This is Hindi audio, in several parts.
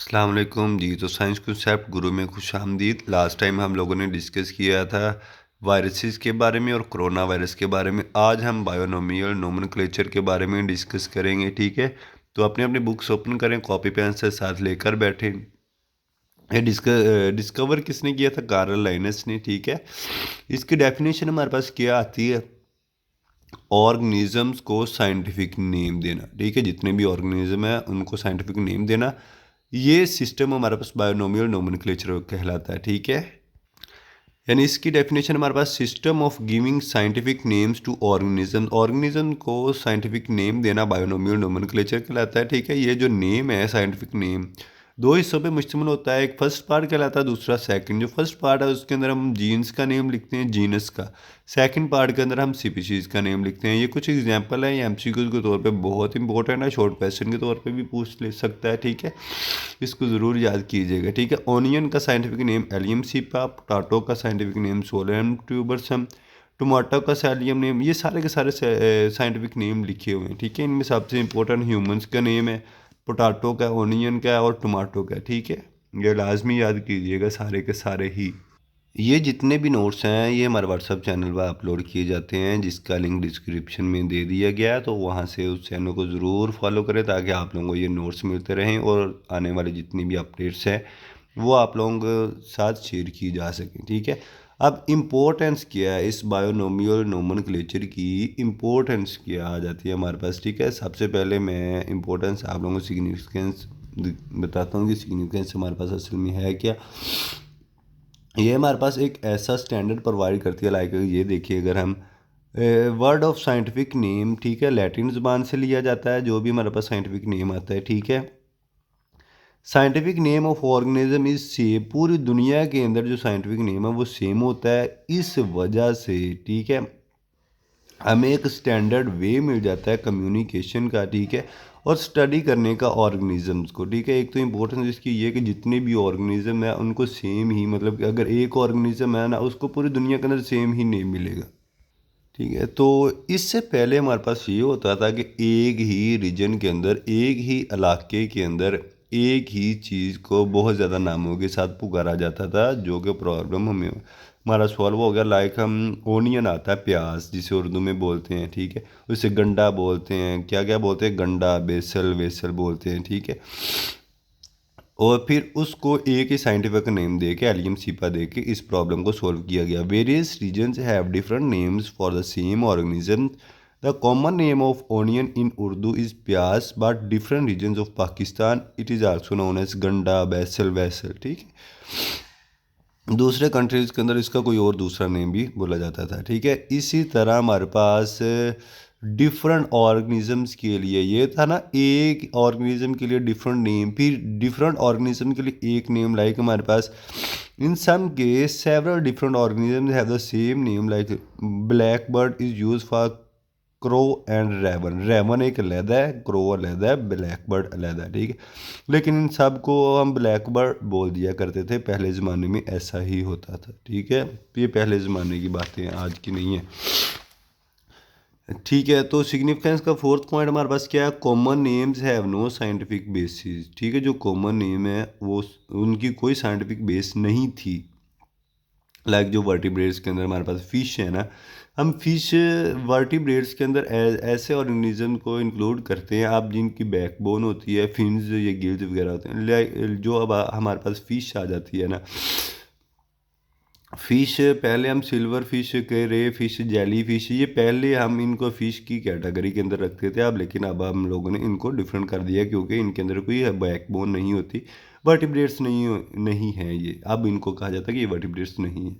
अस्सलाम वालेकुम जी। तो साइंस कंसेप्ट गुरु में खुश आमदीद। लास्ट टाइम हम लोगों ने डिस्कस किया था वायरसेस के बारे में और कोरोना वायरस के बारे में। आज हम बायोनोमियल नोमेनक्लेचर के बारे में डिस्कस करेंगे, ठीक है। तो अपने अपने बुक्स ओपन करें, कॉपी पेन से साथ लेकर बैठें। ये डिस्कवर किसने किया था? कार्ल लाइनस ने, ठीक है। इसकी डेफिनेशन हमारे पास क्या आती है? ऑर्गेनिजम्स को साइंटिफिक नेम देना, ठीक है। जितने भी ऑर्गेनिज्म है उनको साइंटिफिक नेम देना। ये सिस्टम हमारे पास बायोनोमियल नोमेनक्लेचर कहलाता है, ठीक है। यानी इसकी डेफिनेशन हमारे पास system of giving scientific names to organism. Organism को साइंटिफिक नेम देना बायोनोमियल नोमेनक्लेचर कहलाता है, ठीक है। ये जो नेम है साइंटिफिक नेम दो हिस्सों पे मुश्तमिल होता है। एक फर्स्ट पार्ट कहलाता है, दूसरा सेकंड। जो फर्स्ट पार्ट है उसके अंदर हम जीन्स का नेम लिखते हैं, जीनस का। सेकंड पार्ट के अंदर हम स्पीशीज़ का नेम लिखते हैं। ये कुछ एग्जांपल है, ये एमसीक्यू के तौर पे बहुत इंपॉर्टेंट है, शॉर्ट क्वेश्चन के तौर पे भी पूछ ले सकता है, ठीक है। इसको ज़रूर याद कीजिएगा, ठीक है। ऑनियन का scientific name allium cepa, potato का साइंटिफिक नेम सोलम ट्यूबरसम, टमाटो का सैलियम नेम। ये सारे के सारे साइंटिफिक नेम लिखे हुए हैं, ठीक है। इनमें सबसे इंपॉर्टेंट ह्यूमंस का नेम है, पोटाटो का, ओनियन का और टमाटो का, ठीक है। ये लाजमी याद कीजिएगा सारे के सारे ही। ये जितने भी नोट्स हैं ये हमारे व्हाट्सअप चैनल पर अपलोड किए जाते हैं, जिसका लिंक डिस्क्रिप्शन में दे दिया गया है। तो वहाँ से उस चैनल को ज़रूर फॉलो करें ताकि आप लोगों को ये नोट्स मिलते रहें और आने वाले जितनी भी अपडेट्स हैं वो आप लोगों के साथ शेयर की जा सकें, ठीक है। अब इम्पोर्टेंस क्या है इस बायोनोमियल नोमेनक्लेचर की? इम्पोर्टेंस क्या आ जाती है हमारे पास, ठीक है। सबसे पहले मैं इम्पोर्टेंस आप लोगों को सिग्निफिकेंस बताता हूँ कि सिग्निफिकेंस हमारे पास असल में है क्या। ये हमारे पास एक ऐसा स्टैंडर्ड प्रोवाइड करती है, लाइक ये देखिए, अगर हम वर्ड ऑफ साइंटिफिक नेम, ठीक है, लैटिन ज़ुबान से लिया जाता है जो भी हमारे पास साइंटिफिक नेम आता है, ठीक है। Scientific name of organism is same. पूरी दुनिया के अंदर जो साइंटिफिक नेम है वो सेम होता है। इस वजह से, ठीक है, हमें एक स्टैंडर्ड वे मिल जाता है कम्युनिकेशन का, ठीक है, और स्टडी करने का ऑर्गेनिजम्स को, ठीक है। एक तो इम्पोर्टेंस इसकी ये कि जितने भी ऑर्गेनिज्म है उनको सेम ही, मतलब कि अगर एक ऑर्गेनिज्म है ना उसको पूरी दुनिया के अंदर सेम ही नेम मिलेगा, ठीक है। तो इससे पहले हमारे पास ये होता था कि एक ही रीजन के अंदर, एक ही इलाके के अंदर एक ही चीज़ को बहुत ज़्यादा नामों के साथ पुकारा जाता था, जो कि प्रॉब्लम हमें हमारा सॉल्व हो गया। लाइक हम ओनियन आता है, प्याज, जिसे उर्दू में बोलते हैं, ठीक है। उसे गंडा बोलते हैं, क्या क्या बोलते हैं, गंडा, बेसल, वेसल बोलते हैं, ठीक है। और फिर उसको एक ही साइंटिफिक नेम दे के, एलियम सीपा दे के इस प्रॉब्लम को सॉल्व किया गया। Various regions have different names for the same organism. The common name of onion in Urdu is pyaz, but different regions of Pakistan it is also known as ganda, बैसल, वैसल, ठीक है। दूसरे कंट्रीज़ के अंदर इसका कोई और दूसरा नेम भी बोला जाता था, ठीक है। इसी तरह हमारे पास डिफरेंट ऑर्गेनिजम्स के लिए ये था ना, एक ऑर्गेनिज्म के लिए डिफरेंट नेम, फिर डिफरेंट ऑर्गेनिज्म के लिए एक नेम। लाइक हमारे पास in some case several different organisms have the same name, like black bird is use for crow and raven. Raven एक अलहदा है, क्रो अलहदा है, ब्लैक बर्ड अलहदा है, ठीक है। लेकिन इन सब को हम ब्लैक बर्ड बोल दिया करते थे, पहले ज़माने में ऐसा ही होता था, ठीक है। ये पहले ज़माने की बातें हैं, आज की नहीं है, ठीक है। तो सिग्निफिकेंस का फोर्थ पॉइंट हमारे पास क्या है? Common names have no scientific basis, ठीक है। जो कॉमन नेम है वो उनकी कोई साइंटिफिक बेस नहीं थी। लाइक जो वर्टिब्रेट्स के अंदर हमारे पास फ़िश है ना, हम फिश वर्टिब्रेट्स के अंदर ऐसे ऑर्गेनिज्म को इंक्लूड करते हैं आप जिनकी बैकबोन होती है, फिन्स या गिल्स वगैरह होते हैं। जो अब हमारे पास फ़िश आ जाती है ना, फ़िश पहले हम सिल्वर फिश के, रे फिश, जेली फिश, ये पहले हम इनको फ़िश की कैटेगरी के अंदर रखते थे अब, लेकिन अब हम लोगों ने इनको डिफरेंट कर दिया क्योंकि इनके अंदर कोई बैकबोन नहीं होती, वर्टिब्रेट्स नहीं है ये। अब इनको कहा जाता है कि ये वर्टिब्रेट्स नहीं है।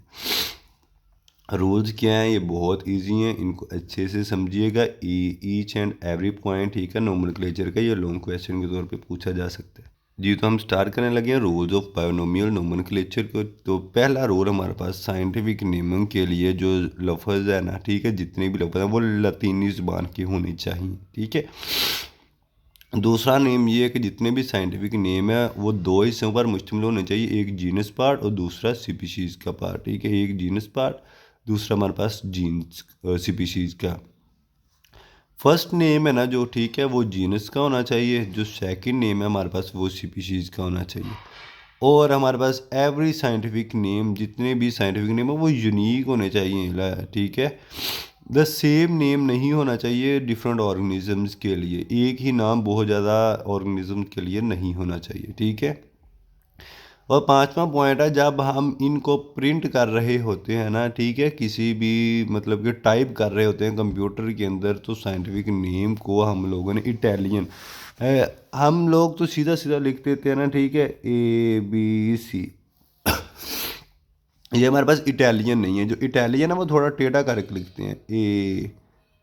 रूल्स क्या हैं? ये बहुत इजी हैं, इनको अच्छे से समझिएगा, ईच एंड एवरी पॉइंट, ठीक है। नोमेनक्लेचर का ये लॉन्ग क्वेश्चन के तौर पे पूछा जा सकता है जी। तो हम स्टार्ट करने लगे हैं रूल्स ऑफ बायोनोमियल नोमेनक्लेचर को। तो पहला रूल हमारे पास साइंटिफिक नेमिंग के लिए जो लफ्ज़ है ना, ठीक है, जितने भी लफ्ज़ हैं वो लतीनी ज़ुबान के होने चाहिए, ठीक है। दूसरा नेम ये है कि जितने भी साइंटिफिक नेम है वो दो हिस्सों पर मुश्तमिल होने चाहिए, एक जीनस पार्ट और दूसरा स्पीशीज़ का पार्ट, ठीक है। एक जीनस पार्ट, दूसरा हमारे पास जीन्स स्पीशीज़ का। फर्स्ट नेम है ना जो, ठीक है, वो जीनस का होना चाहिए। जो सेकंड नेम है हमारे पास वो स्पीशीज़ का होना चाहिए। और हमारे पास एवरी साइंटिफिक नेम, जितने भी साइंटिफिक नेम है वो यूनिक होने चाहिए, ठीक है। द सेम नेम नहीं होना चाहिए डिफरेंट ऑर्गेनिजम्स के लिए, एक ही नाम बहुत ज़्यादा ऑर्गेनिज्म के लिए नहीं होना चाहिए, ठीक है। और पांचवा पॉइंट है, जब हम इनको प्रिंट कर रहे होते हैं ना, ठीक है, किसी भी मतलब कि टाइप कर रहे होते हैं कंप्यूटर के अंदर, तो साइंटिफिक नेम को हम लोगों ने इटालियन, हम लोग तो सीधा सीधा लिख देते हैं ना, ठीक है, ABC। ये हमारे पास इटालियन नहीं है। जो इटालियन है वो थोड़ा टेढ़ा करके लिखते हैं,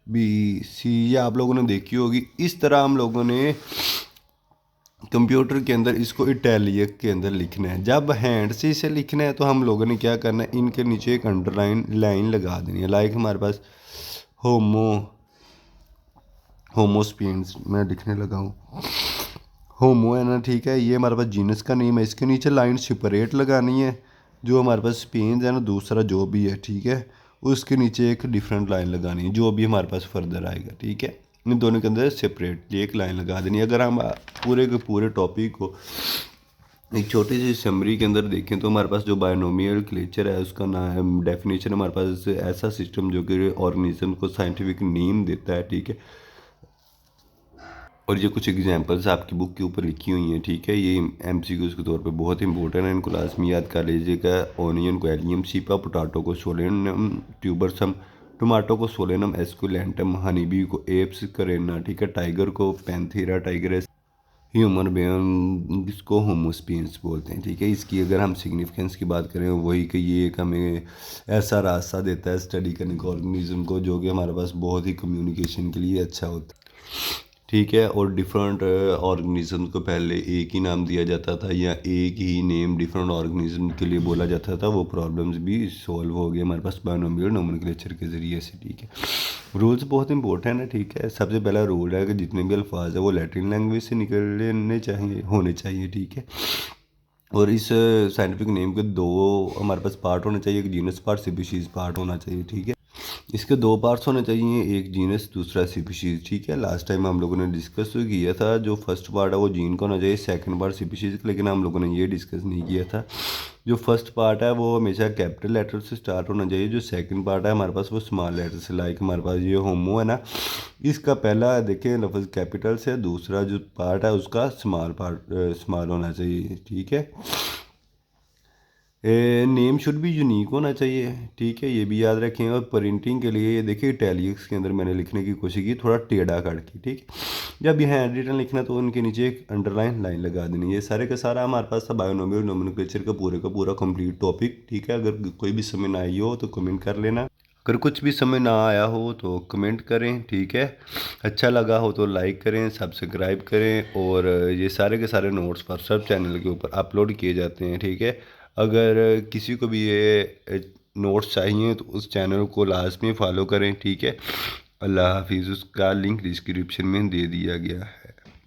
ABC। ये आप लोगों ने देखी होगी। इस तरह हम लोगों ने कंप्यूटर के अंदर इसको इटैलिक के अंदर लिखना है। जब हैंड से इसे लिखना है तो हम लोगों ने क्या करना है, इनके नीचे एक अंडरलाइन लाइन लगा देनी है। लाइक हमारे पास होमो होमोस्पियंस, मैं लिखने लगा हूँ, होमो है ना, ठीक है, ये हमारे पास जीनस का नेम है। इसके नीचे लाइन सेपरेट लगानी है। जो हमारे पास स्पेन है ना, दूसरा जो भी है, ठीक है, उसके नीचे एक डिफरेंट लाइन लगानी है, जो भी हमारे पास फर्दर आएगा, ठीक है। इन दोनों के अंदर सेपरेट एक लाइन लगा देनी है। अगर हम पूरे के पूरे टॉपिक को एक छोटी सी समरी के अंदर देखें तो हमारे पास जो बायनोमियल क्लेचर है उसका नाम डेफिनेशन, हमारे पास ऐसा सिस्टम जो कि ऑर्गेनिज्म को साइंटिफिक नेम देता है, ठीक है। और ये कुछ एग्जांपल्स आपकी बुक के ऊपर लिखी हुई हैं, ठीक है। ये MCQs के तौर पे बहुत इंपॉर्टेंट है, इनको लाजमी याद कर लीजिएगा। ओनियन को एलियम सीपा, पोटाटो को सोलेनम ट्यूबरसम, टमाटो को सोलेनम एस्कुलेंटम, हनी बी को एप्स करेना, ठीक है, टाइगर को पैंथेरा टाइगरस, ह्यूमन बीइंग इसको होमोस्पियंस बोलते हैं, ठीक है। इसकी अगर हम सिग्निफिकेंस की बात करें वही कि ये एक हमें ऐसा रास्ता देता है स्टडी करने का ऑर्गेनिज्म को, जो कि हमारे पास बहुत ही कम्युनिकेशन के लिए अच्छा होता है, ठीक है। और डिफरेंट ऑर्गेनिज्म को पहले एक ही नाम दिया जाता था या एक ही नेम डिफरेंट ऑर्गेनिज्म के लिए बोला जाता था, वो प्रॉब्लम्स भी सॉल्व हो गए हमारे पास बायनोमियल नोमेनक्लेचर के ज़रिए से, ठीक है। रूल्स बहुत इंपॉर्टेंट है, ठीक है। सबसे पहला रूल है कि जितने भी अल्फाज है वो लैटिन लैंग्वेज से निकलने चाहिए, होने चाहिए, ठीक है। और इस साइंटिफिक नेम के दो हमारे पास पार्ट होने चाहिए, एक जीनस पार्ट, स्पीशीज़ पार्ट होना चाहिए, ठीक है। इसके दो पार्ट्स होने चाहिए, एक जीनस दूसरा स्पीशीज़, ठीक है। लास्ट टाइम हम लोगों ने डिस्कस तो किया था, जो फर्स्ट पार्ट है वो जीन का होना चाहिए, सेकंड पार्ट स्पीशीज़, लेकिन हम लोगों ने ये डिस्कस नहीं किया था। जो फर्स्ट पार्ट है वो हमेशा कैपिटल लेटर से स्टार्ट होना चाहिए, जो सेकंड पार्ट है हमारे पास वो स्मॉल लेटर से। लाइक हमारे पास ये होमो है ना, इसका पहला देखें लफ्ज़ कैपिटल से, दूसरा जो पार्ट है उसका स्मॉल होना चाहिए, ठीक है। नेम शुड भी यूनिक होना चाहिए, ठीक है, ये भी याद रखें। और प्रिंटिंग के लिए ये देखिए इटैलिक्स के अंदर मैंने लिखने की कोशिश की, थोड़ा टेढ़ा करके, ठीक है। जब ये हैंड रिटन लिखना तो उनके नीचे एक अंडरलाइन लाइन लगा देनी। ये सारे का सारा हमारे पास था बायोनोमियल नोमेनक्लेचर का पूरा कंप्लीट टॉपिक, ठीक है। अगर कोई भी समझ ना आई हो तो कमेंट कर लेना, अगर कुछ भी समझ ना आया हो तो कमेंट करें, ठीक है। अच्छा लगा हो तो लाइक करें, सब्सक्राइब करें। और ये सारे के सारे नोट्स व्हाट्सएप चैनल के ऊपर अपलोड किए जाते हैं, ठीक है। अगर किसी को भी ये नोट्स चाहिए तो उस चैनल को लाजमी फॉलो करें, ठीक है। अल्लाह हाफिज़। उसका लिंक डिस्क्रिप्शन में दे दिया गया है।